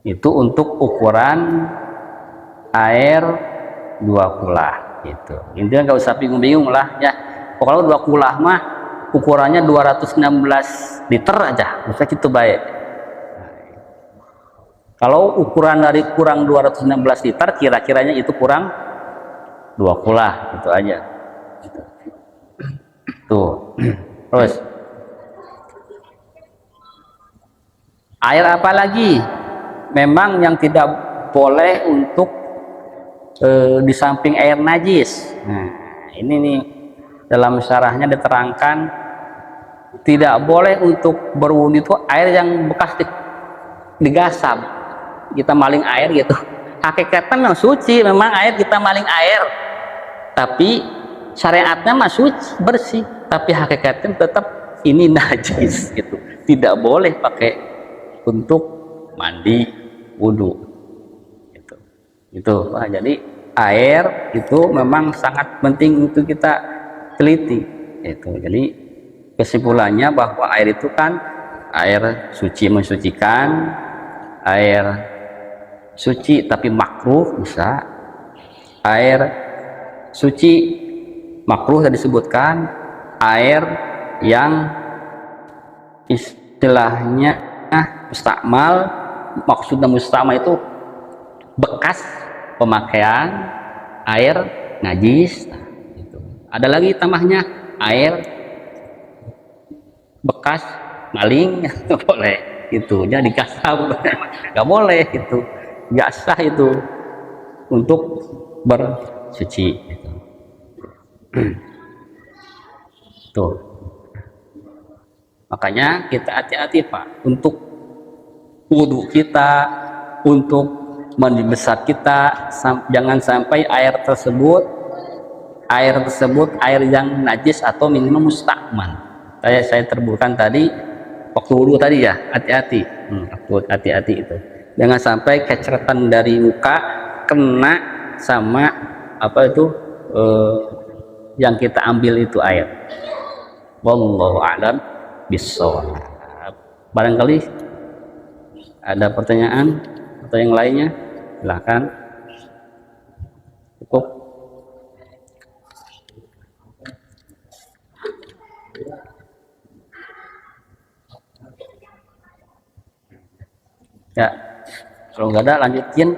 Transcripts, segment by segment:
Itu untuk ukuran air 2 kulah gitu. Intinya nggak usah bingung-bingung lah ya. Kalau 2 kulah mah ukurannya 216 liter aja, bisa gitu baik. Kalau ukuran dari kurang 216 liter, kira-kiranya itu kurang 2 kulah, itu aja. Tuh. Terus air apa lagi? Memang yang tidak boleh untuk di samping air najis. Nah, ini nih dalam syarahnya diterangkan tidak boleh untuk berwudu itu air yang bekas digasap. Kita maling air gitu. Hakikatnya memang suci, memang air kita maling air. Tapi syariatnya mah suci, bersih. Tapi hakikatnya tetap ini najis gitu. Tidak boleh pakai untuk mandi wudu. Gitu. Itu. Nah, jadi air itu memang sangat penting untuk kita teliti. Itu. Jadi kesimpulannya bahwa air itu kan air suci mensucikan, air suci tapi makruh bisa, air suci makruh tadi disebutkan, air yang istilahnya mustakmal, maksudnya mustakmal itu bekas pemakaian, air najis. Nah, gitu. Ada lagi tambahnya air bekas maling, boleh itu, jadi kasab nggak boleh itu, nggak sah itu untuk bersuci gitu. Tuh, makanya kita hati-hati Pak untuk wudhu kita, untuk mandi besar kita, jangan sampai air tersebut air yang najis atau minimal mustakman. Saya terbukan tadi waktu wudhu tadi ya, hati-hati. Hati-hati itu. Jangan sampai keceretan dari muka kena sama apa itu yang kita ambil itu air. Wallahu a'lam bishawab. Barangkali ada pertanyaan atau yang lainnya, silakan. Cukup. Ya, kalau nggak ada lanjutin.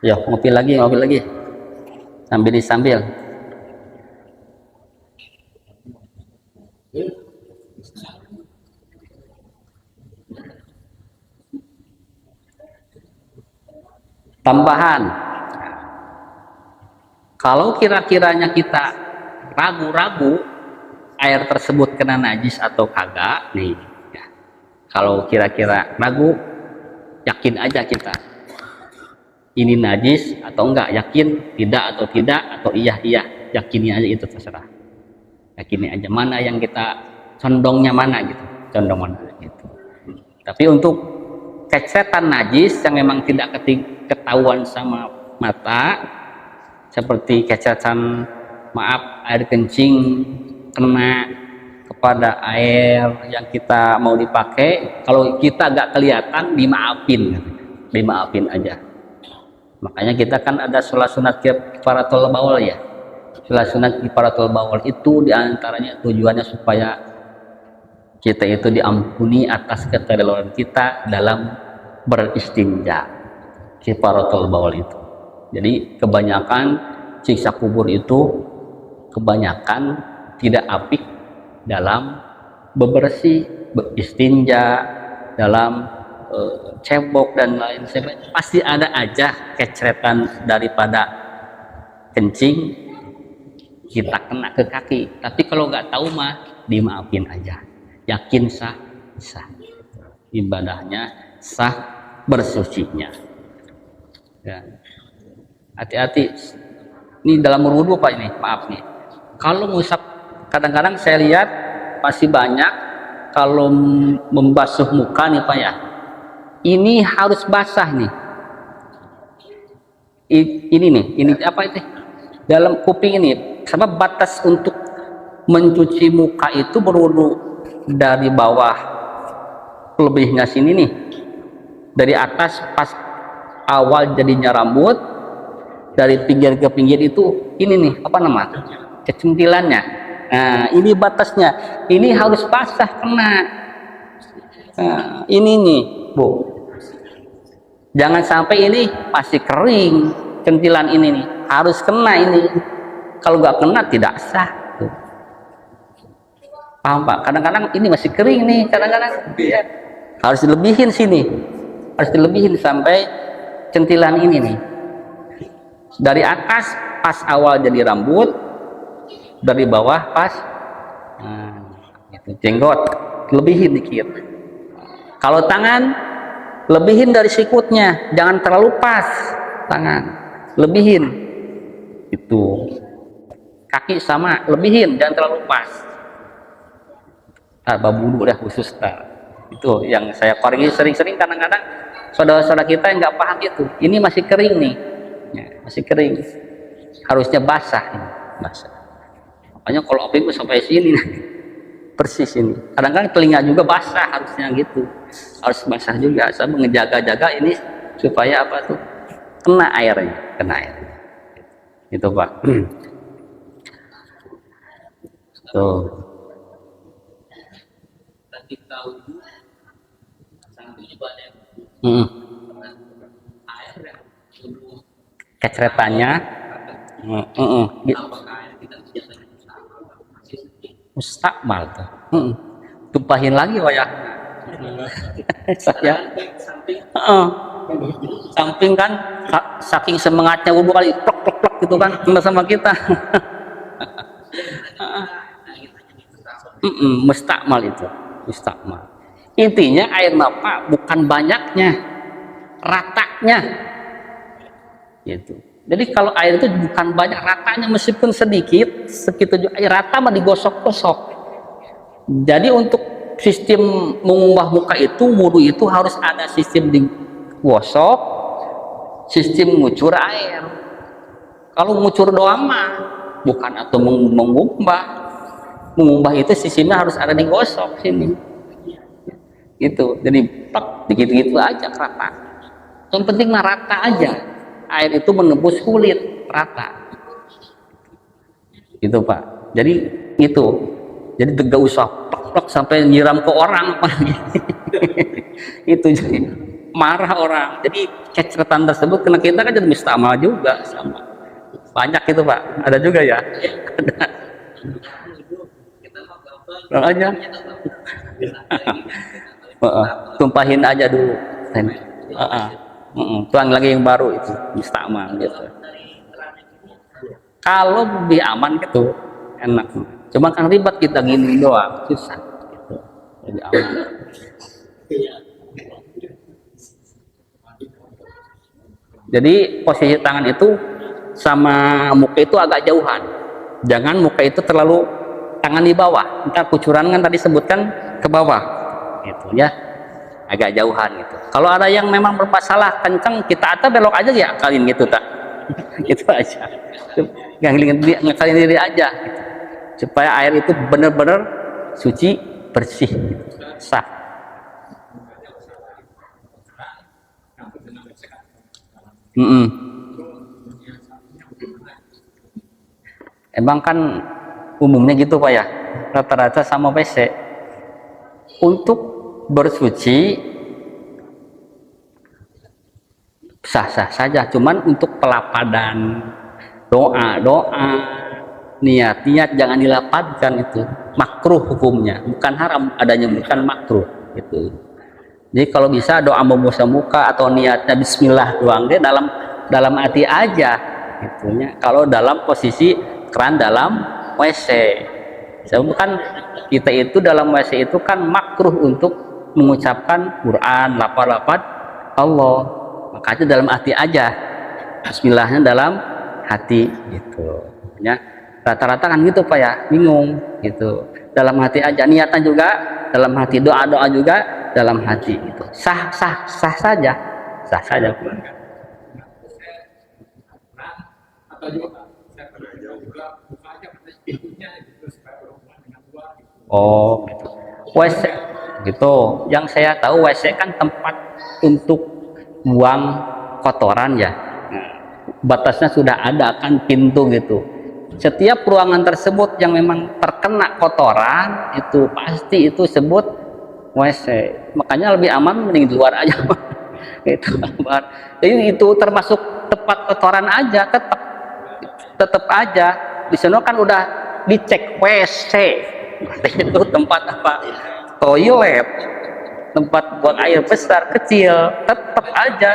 Ya, ngopi lagi sambil. Tambahan, kalau kira-kiranya kita ragu-ragu air tersebut kena najis atau kagak nih ya. Kalau kira-kira ragu, yakin aja kita ini najis atau enggak, yakin tidak atau tidak, atau iya yakini aja, itu terserah, yakini aja mana yang kita condongnya mana gitu, gitu. Tapi untuk kecetan najis yang memang tidak ketahuan sama mata, seperti kecetan air kencing kena kepada air yang kita mau dipakai, kalau kita agak kelihatan dimaafin aja. Makanya kita kan ada sholat sunat kifaratul baul ya. Sholat sunat kifaratul baul itu diantaranya tujuannya supaya kita itu diampuni atas keterlaluan kita dalam beristinja. Kifaratul baul itu. Jadi kebanyakan siksa kubur itu kebanyakan tidak apik dalam bebersih, beristinja, dalam cebok dan lain sebagainya. Pasti ada aja keceretan daripada kencing kita kena ke kaki. Tapi kalau nggak tahu mah dimaafin aja. Yakin sah, ibadahnya sah, bersucinya. Ya. Hati-hati. Ini dalam berwudu Pak ini, maaf nih. Kalau ngusap, kadang-kadang saya lihat masih banyak kalau membasuh muka nih Pak ya. Ini harus basah nih. Ini apa itu? Dalam kuping ini, sama batas untuk mencuci muka itu berwudu dari bawah lebihnya sini nih, dari atas pas awal jadinya rambut, dari pinggir ke pinggir itu ini nih apa namanya, kecentilannya. Nah ini batasnya, ini harus basah kena. Nah, ini nih Bu, jangan sampai ini masih kering, centilan ini nih harus kena ini, kalau nggak kena tidak sah. Paham Pak? Kadang-kadang ini masih kering nih, kadang-kadang ya, harus dilebihin sini, harus dilebihin sampai centilan ini nih, dari atas pas awal jadi rambut, dari bawah pas itu jenggot, lebihin dikit. Kalau tangan, lebihin dari sikutnya, jangan terlalu pas tangan, lebihin itu. Kaki sama, lebihin, jangan terlalu pas. Babulu udah khusus itu yang saya koreksi sering-sering. Kadang-kadang saudara-saudara kita yang nggak paham itu, ini masih kering nih ya, masih kering, harusnya basah ini, basah. Makanya kalau opik sampai sini persis ini, kadang-kadang telinga juga basah, harusnya gitu, harus basah juga. Saya mengejaga-jaga ini supaya apa tuh, kena airnya, kena air itu Pak. Tuh keceretannya mustakmal tuh. Tumpahin lagi wayah saya samping kan saking semangatnya wudhu kali plok plok plok gitu kan kena sama kita. Mustakmal itu, mustakmal. Intinya air mata bukan banyaknya, ratanya gitu. Jadi kalau air itu bukan banyak, ratanya meskipun sedikit, segitu juga air rata mah digosok-gosok. Jadi untuk sistem mengubah muka itu, wudu itu harus ada sistem digosok, sistem ngucur air. Kalau ngucur doang mah bukan, atau mengubah itu sistemnya harus ada digosok sini. Gitu. Jadi plak dikit-gitu aja rata. Yang penting mah rata aja. Air itu menembus kulit rata. Gitu Pak. Jadi itu. Jadi tidak usah plak-plak sampai nyiram ke orang apalagi. Itu jadi marah orang. Jadi keceretan tersebut kena kita kan jadi mustakmal juga sama. Banyak itu Pak. Ada juga ya. Ada. Aja. Tumpahin aja dulu. Tuang lagi yang baru itu mustakmal gitu. Kalau lebih aman gitu enak. Cuma kan ribet kita gini doang, susah gitu. Lebih aman. Jadi posisi tangan itu sama muka itu agak jauhan. Jangan muka itu terlalu tangan di bawah. Ntar kucuran kan tadi sebutkan ke bawah gitu ya, agak jauhan gitu. Kalau ada yang memang bermasalah kenceng, kita atas belok aja ya, akalin gitu tak. Gitu aja, ngakalin diri aja gitu. Supaya air itu benar-benar suci, bersih, sah. Emang kan umumnya gitu Pak ya, rata-rata sama WC untuk bersuci sah-sah saja, cuman untuk pelapadan doa niat jangan dilapatkan, itu makruh hukumnya, bukan haram, adanya bukan makruh gitu. Jadi kalau bisa doa membusa muka atau niatnya bismillah doang deh, dalam hati aja gitunya. Kalau dalam posisi keran dalam WC, sebab kan kita itu dalam WC itu kan makruh untuk mengucapkan Quran, lafaz Allah, makanya dalam hati aja, bismillahnya dalam hati gitu ya. Rata-rata kan gitu Pak ya, bingung gitu, dalam hati aja, niatan juga dalam hati, doa juga dalam hati gitu. Sah saja oh gitu. WC gitu. Yang saya tahu WC kan tempat untuk buang kotoran ya. Batasnya sudah ada kan, pintu gitu. Setiap ruangan tersebut yang memang terkena kotoran itu pasti itu sebut WC. Makanya lebih aman mending di luar aja. Itu jadi itu termasuk tempat kotoran aja, tetap aja di sana kan udah dicek WC. Berarti itu tempat apa? Toilet, tempat buang air besar kecil, tetap aja.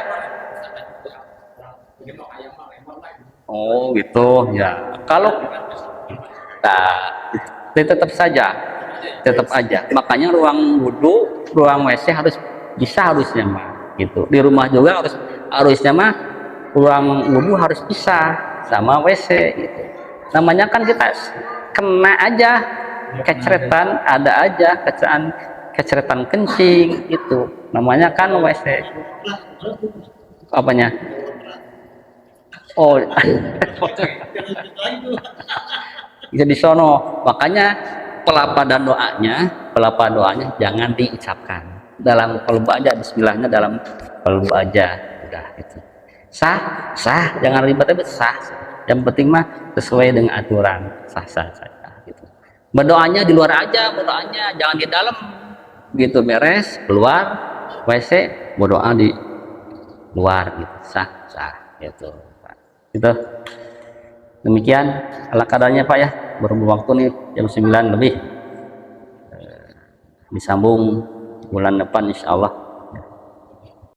Oh gitu ya. Kalau nah, tetap aja. Makanya ruang wudhu, ruang WC harusnya mah gitu. Di rumah juga harusnya mah ruang wudhu harus bisa sama WC gitu. Namanya kan kita kena aja, keceretan ada aja, keceretan kencing itu. Namanya kan WC. Apanya? Oh, jadi sono. Makanya pelapa doanya jangan diucapkan dalam kalbu aja, bismillahnya dalam kalbu aja, udah itu sah, jangan ribet-ribet, sah. Yang penting mah sesuai dengan aturan, sah saja gitu. Berdoanya di luar aja, jangan di dalam gitu. Beres keluar WC berdoa di luar gitu, sah gitu. Gitu. Demikian ala kadarnya Pak ya. Berhubung waktu nih jam 9 lebih. Disambung bulan depan insya Allah.